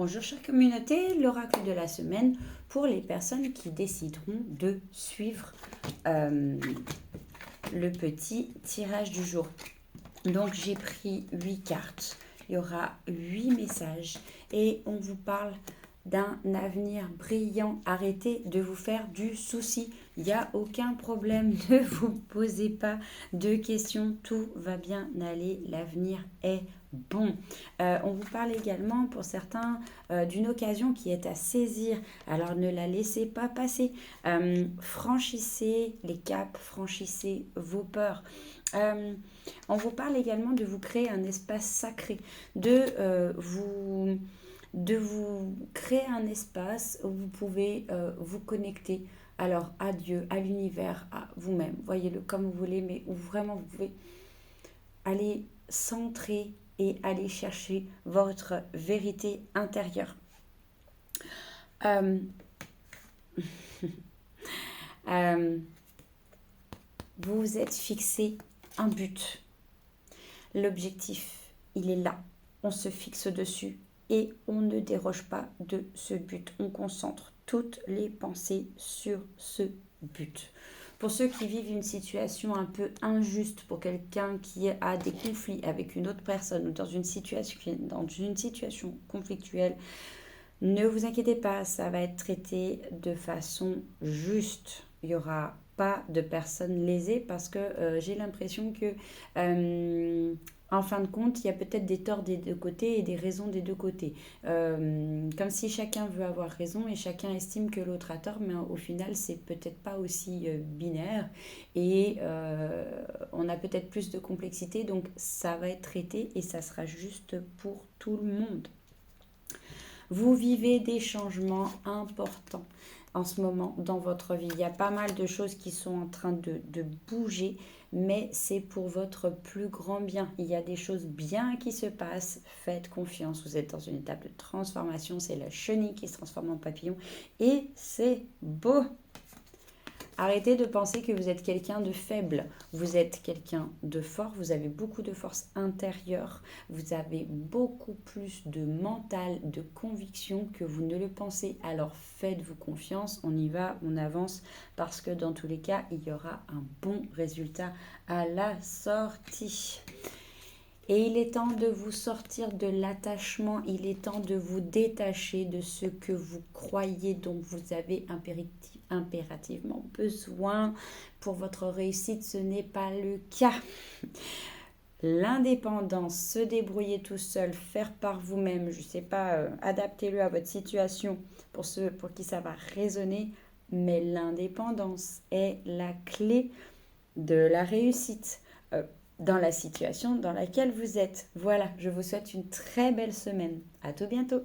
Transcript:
Bonjour chère communauté, l'oracle de la semaine pour les personnes qui décideront de suivre le petit tirage du jour. Donc j'ai pris 8 cartes, il y aura 8 messages et on vous parle d'un avenir brillant. Arrêtez de vous faire du souci, il n'y a aucun problème, ne vous posez pas de questions, tout va bien aller, l'avenir est bon. On vous parle également pour certains d'une occasion qui est à saisir, alors ne la laissez pas passer. Franchissez les caps, franchissez vos peurs. On vous parle également de vous créer un espace sacré, de vous créer un espace où vous pouvez vous connecter alors à Dieu, à l'univers, à vous-même. Voyez-le comme vous voulez, mais où vraiment vous pouvez aller centrer et aller chercher votre vérité intérieure. Vous vous êtes fixé un but. L'objectif, il est là. On se fixe dessus et on ne déroge pas de ce but. On concentre toutes les pensées sur ce but. Pour ceux qui vivent une situation un peu injuste, pour quelqu'un qui a des conflits avec une autre personne ou dans une situation conflictuelle, ne vous inquiétez pas, ça va être traité de façon juste. Il n'y aura pas de personnes lésées parce que j'ai l'impression que, en fin de compte, il y a peut-être des torts des deux côtés et des raisons des deux côtés. Comme si chacun veut avoir raison et chacun estime que l'autre a tort, mais au final, c'est peut-être pas aussi binaire et on a peut-être plus de complexité, donc ça va être traité et ça sera juste pour tout le monde. Vous vivez des changements importants en ce moment dans votre vie. Il y a pas mal de choses qui sont en train de bouger, mais c'est pour votre plus grand bien. Il y a des choses bien qui se passent. Faites confiance. Vous êtes dans une étape de transformation. C'est la chenille qui se transforme en papillon et c'est beau. Arrêtez de penser que vous êtes quelqu'un de faible. Vous êtes quelqu'un de fort. Vous avez beaucoup de force intérieure. Vous avez beaucoup plus de mental, de conviction que vous ne le pensez. Alors faites-vous confiance. On y va, on avance. Parce que dans tous les cas, il y aura un bon résultat à la sortie. Et il est temps de vous sortir de l'attachement, il est temps de vous détacher de ce que vous croyez dont vous avez impérativement besoin pour votre réussite. Ce n'est pas le cas. L'indépendance, se débrouiller tout seul, faire par vous-même, je ne sais pas, adaptez-le à votre situation pour ceux pour qui ça va résonner, mais l'indépendance est la clé de la réussite. Dans la situation dans laquelle vous êtes. Voilà, je vous souhaite une très belle semaine. À tout bientôt.